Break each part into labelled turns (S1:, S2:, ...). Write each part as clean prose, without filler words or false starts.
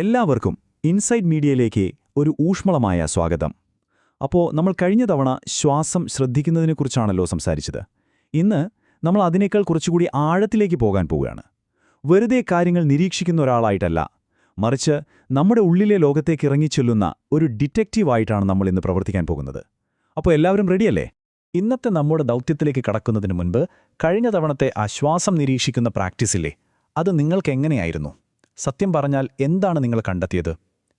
S1: എല്ലാവർക്കും ഇൻസൈഡ് മീഡിയയിലേക്ക് ഒരു ഊഷ്മളമായ സ്വാഗതം. നമ്മൾ കഴിഞ്ഞ തവണ ശ്വാസം ശ്രദ്ധിക്കുന്നതിനെക്കുറിച്ചാണല്ലോ സംസാരിച്ചത്. ഇന്ന് നമ്മൾ അതിനേക്കാൾ കുറച്ചുകൂടി ആഴത്തിലേക്ക് പോകാൻ പോവുകയാണ്. വെറുതെ കാര്യങ്ങൾ നിരീക്ഷിക്കുന്ന ഒരാളായിട്ടല്ല, മറിച്ച് നമ്മുടെ ഉള്ളിലെ ലോകത്തേക്ക് ഇറങ്ങിച്ചെല്ലുന്ന ഒരു ഡിറ്റക്റ്റീവായിട്ടാണ് നമ്മൾ ഇന്ന് പ്രവർത്തിക്കാൻ പോകുന്നത്. എല്ലാവരും റെഡിയല്ലേ? ഇന്നത്തെ നമ്മുടെ ദൗത്യത്തിലേക്ക് കടക്കുന്നതിന് മുൻപ് കഴിഞ്ഞ തവണത്തെ ആ ശ്വാസം നിരീക്ഷിക്കുന്ന പ്രാക്ടീസില്ലേ, അത് നിങ്ങൾക്കെങ്ങനെയായിരുന്നു? സത്യം പറഞ്ഞാൽ എന്താണ് നിങ്ങൾ കണ്ടെത്തിയത്?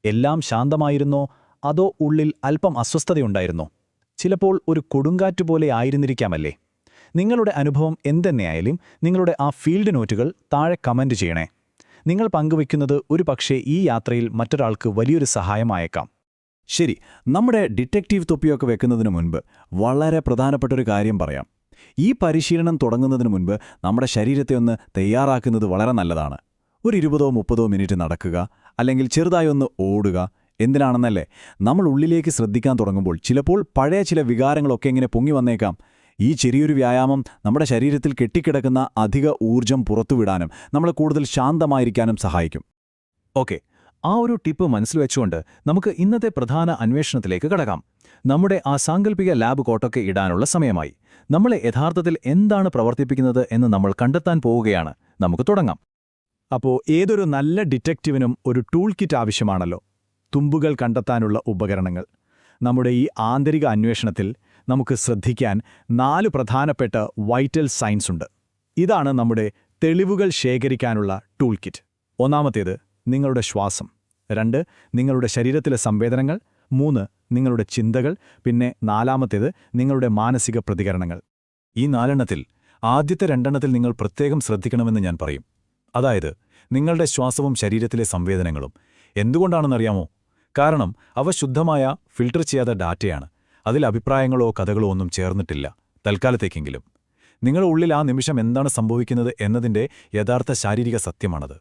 S1: എല്ലാം ശാന്തമായിരുന്നോ, അതോ ഉള്ളിൽ അല്പം അസ്വസ്ഥതയുണ്ടായിരുന്നോ? ചിലപ്പോൾ ഒരു കൊടുങ്കാറ്റുപോലെ ആയിരുന്നിരിക്കാമല്ലേ? നിങ്ങളുടെ അനുഭവം എന്തെന്നെയായാലും നിങ്ങളുടെ ആ ഫീൽഡ് നോറ്റുകൾ താഴെ കമന്റ് ചെയ്യണേ. നിങ്ങൾ പങ്കുവയ്ക്കുന്നത് ഒരുപക്ഷേ ഈ യാത്രയിൽ മറ്റൊരാൾക്ക് വലിയൊരു സഹായമായേക്കാം.
S2: ശരി, നമ്മുടെ ഡിറ്റക്റ്റീവ് തൊപ്പിയൊക്കെ വെക്കുന്നതിനു മുൻപ് വളരെ പ്രധാനപ്പെട്ടൊരു കാര്യം പറയാം. ഈ പരിശീലനം തുടങ്ങുന്നതിനു മുൻപ് നമ്മുടെ ശരീരത്തെ ഒന്ന് തയ്യാറാക്കുന്നത് വളരെ നല്ലതാണ്. ഒരു 20-30 മിനിറ്റ് നടക്കുക, അല്ലെങ്കിൽ ചെറുതായി ഒന്ന് ഓടുക. എന്തിനാണെന്നല്ലേ, നമ്മൾ ഉള്ളിലേക്ക് ശ്രദ്ധിക്കാൻ തുടങ്ങുമ്പോൾ ചിലപ്പോൾ പഴയ ചില വികാരങ്ങളൊക്കെ ഇങ്ങനെ പൊങ്ങി വന്നേക്കാം. ഈ ചെറിയൊരു വ്യായാമം നമ്മുടെ ശരീരത്തിൽ കെട്ടിക്കിടക്കുന്ന അധിക ഊർജം പുറത്തുവിടാനും നമ്മളെ കൂടുതൽ ശാന്തമായിരിക്കാനും സഹായിക്കും.
S1: ആ ഒരു ടിപ്പ് മനസ്സിൽ വെച്ചുകൊണ്ട് നമുക്ക് ഇന്നത്തെ പ്രധാന അന്വേഷണത്തിലേക്ക് കടക്കാം. നമ്മുടെ ആ സാങ്കല്പിക ലാബ് കോട്ടൊക്കെ ഇടാനുള്ള സമയമായി. നമ്മളെ യഥാർത്ഥത്തിൽ എന്താണ് പ്രവർത്തിപ്പിക്കുന്നത് എന്ന് നമ്മൾ കണ്ടെത്താൻ പോവുകയാണ്. നമുക്ക് തുടങ്ങാം. ഏതൊരു നല്ല ഡിറ്റക്റ്റീവിനും ഒരു ടൂൾ കിറ്റ് ആവശ്യമാണല്ലോ. തുമ്പുകൾ കണ്ടെത്താനുള്ള ഉപകരണങ്ങൾ. നമ്മുടെ ഈ ആന്തരിക അന്വേഷണത്തിൽ നമുക്ക് ശ്രദ്ധിക്കാൻ 4 പ്രധാനപ്പെട്ട വൈറ്റൽ സൈൻസ് ഉണ്ട്. ഇതാണ് നമ്മുടെ തെളിവുകൾ ശേഖരിക്കാനുള്ള ടൂൾ കിറ്റ്. ഒന്നാമത്തേത് നിങ്ങളുടെ ശ്വാസം. 2 നിങ്ങളുടെ ശരീരത്തിലെ സംവേദനങ്ങൾ. 3 നിങ്ങളുടെ ചിന്തകൾ. പിന്നെ 4ാമത്തേത് നിങ്ങളുടെ മാനസിക പ്രതികരണങ്ങൾ. ഈ 4 ആദ്യത്തെ 2 നിങ്ങൾ പ്രത്യേകം ശ്രദ്ധിക്കണമെന്ന് ഞാൻ പറയും. അതായത് നിങ്ങളുടെ ശ്വാസവും ശരീരത്തിലെ സംവേദനങ്ങളും. എന്തുകൊണ്ടാണെന്നറിയാമോ? കാരണം അവ ശുദ്ധമായ ഫിൽട്ടർ ചെയ്യാത്ത ഡാറ്റയാണ്. അതിൽ അഭിപ്രായങ്ങളോ കഥകളോ ഒന്നും ചേർന്നിട്ടില്ല, തൽക്കാലത്തേക്കെങ്കിലും. നിങ്ങളുടെ ഉള്ളിൽ ആ നിമിഷം എന്താണ് സംഭവിക്കുന്നത് എന്നതിൻ്റെ യഥാർത്ഥ ശാരീരിക സത്യമാണത്.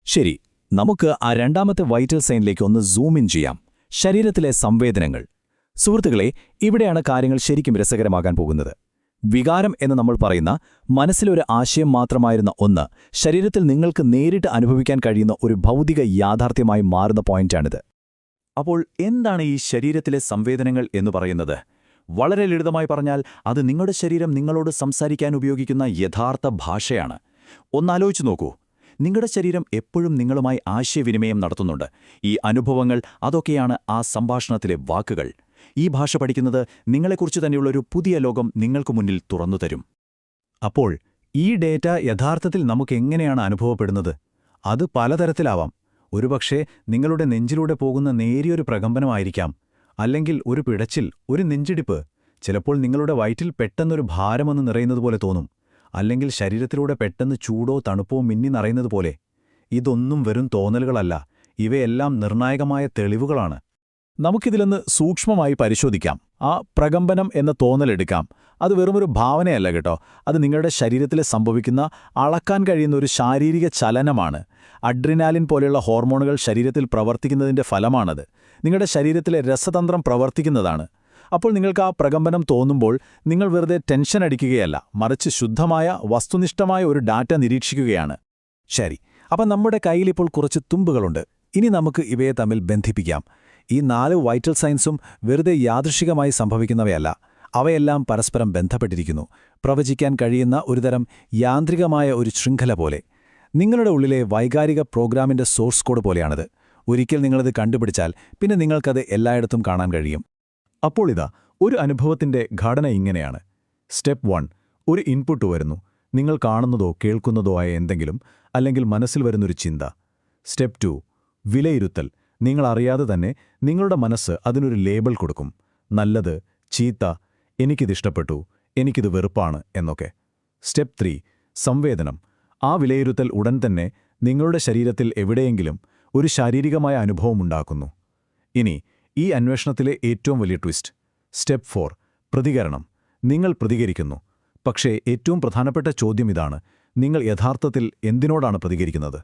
S2: ശരി, നമുക്ക് ആ 2ാമത്തെ വൈറ്റൽ സൈനിലേക്ക് ഒന്ന് സൂം ഇൻ ചെയ്യാം. ശരീരത്തിലെ സംവേദനങ്ങൾ. സുഹൃത്തുക്കളെ, ഇവിടെയാണ് കാര്യങ്ങൾ ശരിക്കും രസകരമാകാൻ പോകുന്നത്. വികാരം എന്ന് നമ്മൾ പറയുന്ന മനസ്സിലൊരു ആശയം മാത്രമായിരുന്ന ഒന്ന് ശരീരത്തിൽ നിങ്ങൾക്ക് നേരിട്ട് അനുഭവിക്കാൻ കഴിയുന്ന ഒരു ഭൗതിക യാഥാർത്ഥ്യമായി മാറുന്ന പോയിന്റാണിത്.
S1: എന്താണ് ഈ ശരീരത്തിലെ സംവേദനങ്ങൾ എന്ന് പറയുന്നത്? വളരെ ലളിതമായി പറഞ്ഞാൽ അത് നിങ്ങളുടെ ശരീരം നിങ്ങളോട് സംസാരിക്കാൻ ഉപയോഗിക്കുന്ന യഥാർത്ഥ ഭാഷയാണ്. ഒന്നാലോചിച്ചു നോക്കൂ. നിങ്ങളുടെ ശരീരം എപ്പോഴും നിങ്ങളുമായി ആശയവിനിമയം നടത്തുന്നുണ്ട്. ഈ അനുഭവങ്ങൾ, അതൊക്കെയാണ് ആ സംഭാഷണത്തിലെ വാക്കുകൾ. ഈ ഭാഷ പഠിക്കുന്നത് നിങ്ങളെക്കുറിച്ച് തന്നെയുള്ളൊരു പുതിയ ലോകം നിങ്ങൾക്ക് മുന്നിൽ തുറന്നുതരും. ഈ ഡേറ്റ യഥാർത്ഥത്തിൽ നമുക്കെങ്ങനെയാണ് അനുഭവപ്പെടുന്നത്? അത് പലതരത്തിലാവാം. ഒരുപക്ഷേ നിങ്ങളുടെ നെഞ്ചിലൂടെ പോകുന്ന നേരിയൊരു പ്രകമ്പനമായിരിക്കാം, അല്ലെങ്കിൽ ഒരു പിടച്ചിൽ, ഒരു നെഞ്ചിടിപ്പ്. ചിലപ്പോൾ നിങ്ങളുടെ വയറ്റിൽ പെട്ടെന്നൊരു ഭാരമൊന്ന് നിറയുന്നതുപോലെ തോന്നും, അല്ലെങ്കിൽ ശരീരത്തിലൂടെ പെട്ടെന്ന് ചൂടോ തണുപ്പോ മിന്നി നിറയുന്നതുപോലെ. ഇതൊന്നും വെറും തോന്നലുകളല്ല, ഇവയെല്ലാം നിർണായകമായ തെളിവുകളാണ്. നമുക്കിതിലൊന്ന് സൂക്ഷ്മമായി പരിശോധിക്കാം. ആ പ്രകമ്പനം എന്ന തോന്നലെടുക്കാം. അത് വെറുമൊരു ഭാവനയല്ല കേട്ടോ. അത് നിങ്ങളുടെ ശരീരത്തിൽ സംഭവിക്കുന്ന, അളക്കാൻ കഴിയുന്ന ഒരു ശാരീരിക ചലനമാണ്. അഡ്രിനാലിൻ പോലെയുള്ള ഹോർമോണുകൾ ശരീരത്തിൽ പ്രവർത്തിക്കുന്നതിൻ്റെ ഫലമാണത്. നിങ്ങളുടെ ശരീരത്തിലെ രസതന്ത്രം പ്രവർത്തിക്കുന്നതാണ്. നിങ്ങൾക്ക് ആ പ്രകമ്പനം തോന്നുമ്പോൾ നിങ്ങൾ വെറുതെ ടെൻഷൻ അടിക്കുകയല്ല, മറിച്ച് ശുദ്ധമായ, വസ്തുനിഷ്ഠമായ ഒരു ഡാറ്റ നിരീക്ഷിക്കുകയാണ്.
S2: ശരി, നമ്മുടെ കയ്യിലിപ്പോൾ കുറച്ച് തുമ്പുകളുണ്ട്. ഇനി നമുക്ക് ഇവയെ തമ്മിൽ ബന്ധിപ്പിക്കാം. ഈ 4 വൈറ്റൽ സൈൻസും വെറുതെ യാദൃശികമായി സംഭവിക്കുന്നവയല്ല. അവയെല്ലാം പരസ്പരം ബന്ധപ്പെട്ടിരിക്കുന്നു. പ്രവചിക്കാൻ കഴിയുന്ന ഒരുതരം യാന്ത്രികമായ ഒരു ശൃംഖല പോലെ. നിങ്ങളുടെ ഉള്ളിലെ വൈകാരിക പ്രോഗ്രാമിൻ്റെ സോഴ്സ് കോഡ് പോലെയാണിത്. ഒരിക്കൽ നിങ്ങളത് കണ്ടുപിടിച്ചാൽ പിന്നെ നിങ്ങൾക്കത് എല്ലായിടത്തും കാണാൻ കഴിയും.
S1: ഒരു അനുഭവത്തിൻ്റെ ഘടന ഇങ്ങനെയാണ്. സ്റ്റെപ്പ് 1, ഒരു ഇൻപുട്ട് വരുന്നു. നിങ്ങൾ കാണുന്നതോ കേൾക്കുന്നതോ ആയ എന്തെങ്കിലും, അല്ലെങ്കിൽ മനസ്സിൽ വരുന്നൊരു ചിന്ത. സ്റ്റെപ്പ് 2, വിലയിരുത്തൽ. നിങ്ങളറിയാതെ തന്നെ നിങ്ങളുടെ മനസ്സ് അതിനൊരു ലേബൽ കൊടുക്കും. നല്ലത്, ചീത്ത, എനിക്കിതിഷ്ടപ്പെട്ടു, എനിക്കിത് വെറുപ്പാണ് എന്നൊക്കെ. സ്റ്റെപ്പ് 3, സംവേദനം. ആ വിലയിരുത്തൽ ഉടൻ തന്നെ നിങ്ങളുടെ ശരീരത്തിൽ എവിടെയെങ്കിലും ഒരു ശാരീരികമായ അനുഭവമുണ്ടാക്കുന്നു. ഇനി ഈ അന്വേഷണത്തിലെ ഏറ്റവും വലിയ ട്വിസ്റ്റ്. സ്റ്റെപ്പ് 4, പ്രതികരണം. നിങ്ങൾ പ്രതികരിക്കുന്നു. പക്ഷേ ഏറ്റവും പ്രധാനപ്പെട്ട ചോദ്യം ഇതാണ്: നിങ്ങൾ യഥാർത്ഥത്തിൽ എന്തിനോടാണ് പ്രതികരിക്കുന്നത്?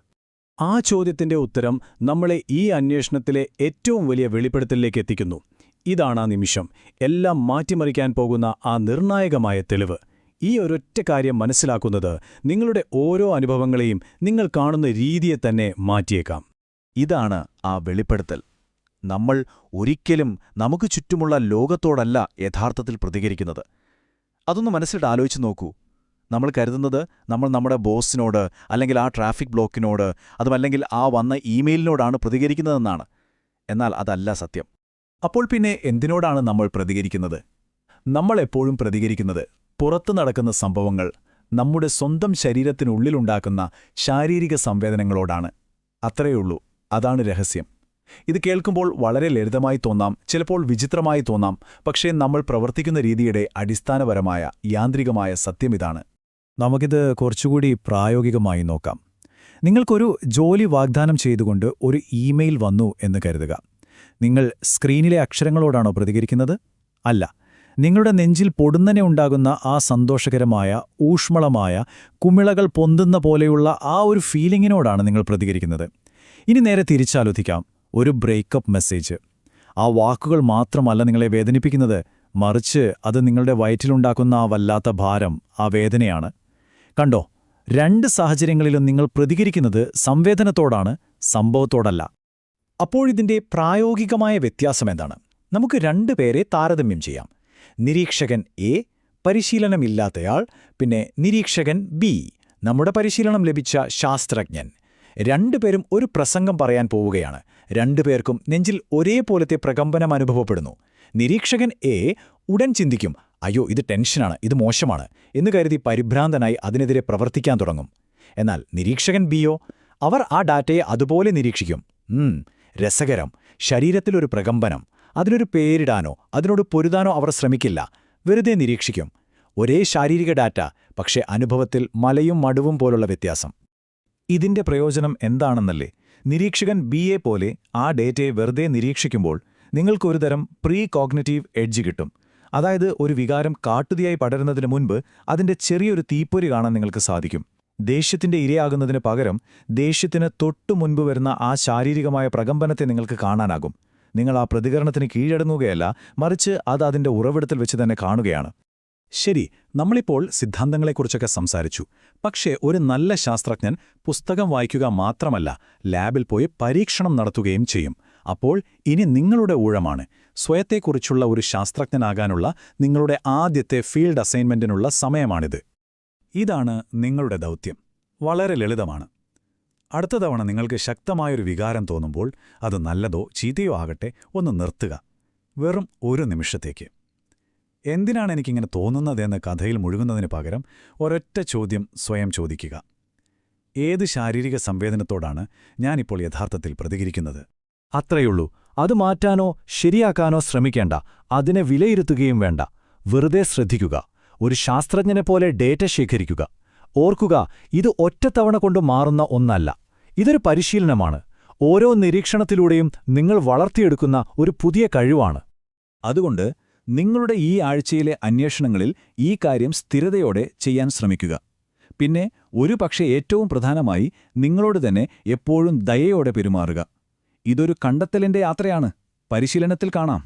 S2: ആ ചോദ്യത്തിന്റെ ഉത്തരം നമ്മളെ ഈ അന്വേഷണത്തിലെ ഏറ്റവും വലിയ വെളിപ്പെടുത്തലിലേക്ക് എത്തിക്കുന്നു. ഇതാണ് ആ നിമിഷം, എല്ലാം മാറ്റിമറിക്കാൻ പോകുന്ന ആ നിർണായകമായ തെളിവ്. ഈ ഒരൊറ്റ കാര്യം മനസ്സിലാക്കുന്നത് നിങ്ങളുടെ ഓരോ അനുഭവങ്ങളെയും നിങ്ങൾ കാണുന്ന രീതിയെ തന്നെ മാറ്റിയേക്കാം. ഇതാണ് ആ വെളിപ്പെടുത്തൽ. നമ്മൾ ഒരിക്കലും നമുക്ക് ചുറ്റുമുള്ള ലോകത്തോടല്ല യഥാർത്ഥത്തിൽ പ്രതികരിക്കുന്നത്. അതൊന്ന് മനസ്സിലിട്ട് ആലോചിച്ച് നോക്കൂ. നമ്മൾ കരുതുന്നത് നമ്മൾ നമ്മുടെ ബോസിനോട്, അല്ലെങ്കിൽ ആ ട്രാഫിക് ബ്ലോക്കിനോട്, അതുമല്ലെങ്കിൽ ആ വന്ന ഇമെയിലിനോടാണ് പ്രതികരിക്കുന്നതെന്നാണ്. എന്നാൽ അതല്ല സത്യം. അപ്പോൾ പിന്നെ എന്തിനോടാണ് നമ്മൾ പ്രതികരിക്കുന്നത്? നമ്മൾ എപ്പോഴും പ്രതികരിക്കുന്നത് പുറത്തു നടക്കുന്ന സംഭവങ്ങൾ നമ്മുടെ സ്വന്തം ശരീരത്തിനുള്ളിലുണ്ടാക്കുന്ന ശാരീരിക സംവേദനങ്ങളോടാണ്. അത്രയുള്ളൂ. അതാണ് രഹസ്യം. ഇത് കേൾക്കുമ്പോൾ വളരെ ലളിതമായി തോന്നാം, ചിലപ്പോൾ വിചിത്രമായി തോന്നാം. പക്ഷേ നമ്മൾ പ്രവർത്തിക്കുന്ന രീതിയുടെ അടിസ്ഥാനപരമായ യാന്ത്രികമായ സത്യമിതാണ്. നമുക്കിത് കുറച്ചുകൂടി പ്രായോഗികമായി നോക്കാം. നിങ്ങൾക്കൊരു ജോലി വാഗ്ദാനം ചെയ്തുകൊണ്ട് ഒരു ഇമെയിൽ വന്നു എന്ന് കരുതുക. നിങ്ങൾ സ്ക്രീനിലെ അക്ഷരങ്ങളോടാണോ പ്രതികരിക്കുന്നത്? അല്ല. നിങ്ങളുടെ നെഞ്ചിൽ പൊടുന്നനെ ഉണ്ടാകുന്ന ആ സന്തോഷകരമായ, ഊഷ്മളമായ, കുമിളകൾ പൊന്തുന്ന പോലെയുള്ള ആ ഒരു ഫീലിങ്ങിനോടാണ് നിങ്ങൾ പ്രതികരിക്കുന്നത്. ഇനി നേരെ തിരിച്ചാലോചിക്കാം. ഒരു ബ്രേക്കപ്പ് മെസ്സേജ്. ആ വാക്കുകൾ മാത്രമല്ല നിങ്ങളെ വേദനിപ്പിക്കുന്നത്, മറിച്ച് അത് നിങ്ങളുടെ വയറ്റിലുണ്ടാക്കുന്ന ആ വല്ലാത്ത ഭാരം, ആ വേദനയാണ്. കണ്ടോ, രണ്ട് സാഹചര്യങ്ങളിലും നിങ്ങൾ പ്രതികരിക്കുന്നത് സംവേദനത്തോടാണ്, സംഭവത്തോടല്ല. അപ്പോഴിതിന്റെ പ്രായോഗികമായ വ്യത്യാസമെന്താണ്? നമുക്ക് രണ്ടുപേരെ താരതമ്യം ചെയ്യാം. നിരീക്ഷകൻ എ, പരിശീലനമില്ലാത്തയാൾ, പിന്നെ നിരീക്ഷകൻ ബി, നമ്മുടെ പരിശീലനം ലഭിച്ച ശാസ്ത്രജ്ഞൻ. രണ്ടുപേരും ഒരു പ്രസംഗം പറയാൻ പോവുകയാണ്. രണ്ടുപേർക്കും നെഞ്ചിൽ ഒരേപോലത്തെ പ്രകമ്പനം അനുഭവപ്പെടുന്നു. നിരീക്ഷകൻ എ ഉടൻ ചിന്തിക്കും, അയ്യോ ഇത് ടെൻഷനാണ്, ഇത് മോശമാണ് എന്ന് കരുതി പരിഭ്രാന്തനായി അതിനെതിരെ പ്രവർത്തിക്കാൻ തുടങ്ങും. എന്നാൽ നിരീക്ഷകൻ ബിയോ, അവർ ആ ഡാറ്റയെ അതുപോലെ നിരീക്ഷിക്കും. രസകരം, ശരീരത്തിലൊരു പ്രകമ്പനം. അതിനൊരു പേരിടാനോ അതിനോട് പൊരുതാനോ അവർ ശ്രമിക്കില്ല. വെറുതെ നിരീക്ഷിക്കും. ഒരേ ശാരീരിക ഡാറ്റ, പക്ഷേ അനുഭവത്തിൽ മലയും മടുവും പോലുള്ള വ്യത്യാസം. ഇതിന്റെ പ്രയോജനം എന്താണെന്നല്ലേ? നിരീക്ഷകൻ ബിയെ പോലെ ആ ഡേറ്റയെ വെറുതെ നിരീക്ഷിക്കുമ്പോൾ നിങ്ങൾക്കൊരുതരം പ്രീ കോഗ്നിറ്റീവ് എഡ്ജ് കിട്ടും. അതായത് ഒരു വികാരം കാട്ടുതീയായി പടരുന്നതിന് മുൻപ് അതിന്റെ ചെറിയൊരു തീപ്പൊരി കാണാൻ നിങ്ങൾക്ക് സാധിക്കും. ദേഷ്യത്തിന്റെ ഇരയാകുന്നതിന് പകരം ദേഷ്യത്തിന് തൊട്ടു മുൻപ് വരുന്ന ആ ശാരീരികമായ പ്രകമ്പനത്തെ നിങ്ങൾക്ക് കാണാനാകും. നിങ്ങൾ ആ പ്രതികരണത്തിന് കീഴടങ്ങുകയല്ല, മറിച്ച് അത് അതിന്റെ ഉറവിടത്തിൽ വെച്ച് തന്നെ കാണുകയാണ്. ശരി, നമ്മളിപ്പോൾ സിദ്ധാന്തങ്ങളെക്കുറിച്ചൊക്കെ സംസാരിച്ചു. പക്ഷേ ഒരു നല്ല ശാസ്ത്രജ്ഞൻ പുസ്തകം വായിക്കുക മാത്രമല്ല, ലാബിൽ പോയി പരീക്ഷണം നടത്തുകയും ചെയ്യും. അപ്പോൾ ഇനി നിങ്ങളുടെ ഊഴമാണ്. സ്വയത്തെക്കുറിച്ചുള്ള ഒരു ശാസ്ത്രജ്ഞനാകാനുള്ള നിങ്ങളുടെ ആദ്യത്തെ ഫീൽഡ് അസൈൻമെന്റിനുള്ള സമയമാണിത്. ഇതാണ് നിങ്ങളുടെ ദൗത്യം. വളരെ ലളിതമാണ്. അടുത്ത തവണ നിങ്ങൾക്ക് ശക്തമായൊരു വികാരം തോന്നുമ്പോൾ, അത് നല്ലതോ ചീത്തയോ ആകട്ടെ, ഒന്ന് നിർത്തുക. വെറും ഒരു നിമിഷത്തേക്ക്. എന്തിനാണ് എനിക്കിങ്ങനെ തോന്നുന്നതെന്ന് കഥയിൽ മുഴുകുന്നതിന് പകരം ഒരൊറ്റ ചോദ്യം സ്വയം ചോദിക്കുക. ഏത് ശാരീരിക സംവേദനത്തോടാണ് ഞാനിപ്പോൾ യഥാർത്ഥത്തിൽ പ്രതികരിക്കുന്നത്? അത്രയുള്ളൂ. അത് മാറ്റാനോ ശരിയാക്കാനോ ശ്രമിക്കേണ്ട. അതിനെ വിലയിരുത്തുകയും വേണ്ട. വെറുതെ ശ്രദ്ധിക്കുക. ഒരു ശാസ്ത്രജ്ഞനെപ്പോലെ ഡേറ്റ ശേഖരിക്കുക. ഓർക്കുക, ഇത് ഒറ്റത്തവണ കൊണ്ട് മാറുന്ന ഒന്നല്ല. ഇതൊരു പരിശീലനമാണ്. ഓരോ നിരീക്ഷണത്തിലൂടെയും നിങ്ങൾ വളർത്തിയെടുക്കുന്ന ഒരു പുതിയ കഴിവാണ്. അതുകൊണ്ട് നിങ്ങളുടെ ഈ ആഴ്ചയിലെ അന്വേഷണങ്ങളിൽ ഈ കാര്യം സ്ഥിരതയോടെ ചെയ്യാൻ ശ്രമിക്കുക. പിന്നെ ഒരുപക്ഷെ ഏറ്റവും പ്രധാനമായി നിങ്ങളോട് തന്നെ എപ്പോഴും ദയയോടെ പെരുമാറുക. ഇതൊരു കണ്ടെത്തലിന്റെ യാത്രയാണ്. പരിശീലനത്തിൽ കാണാം.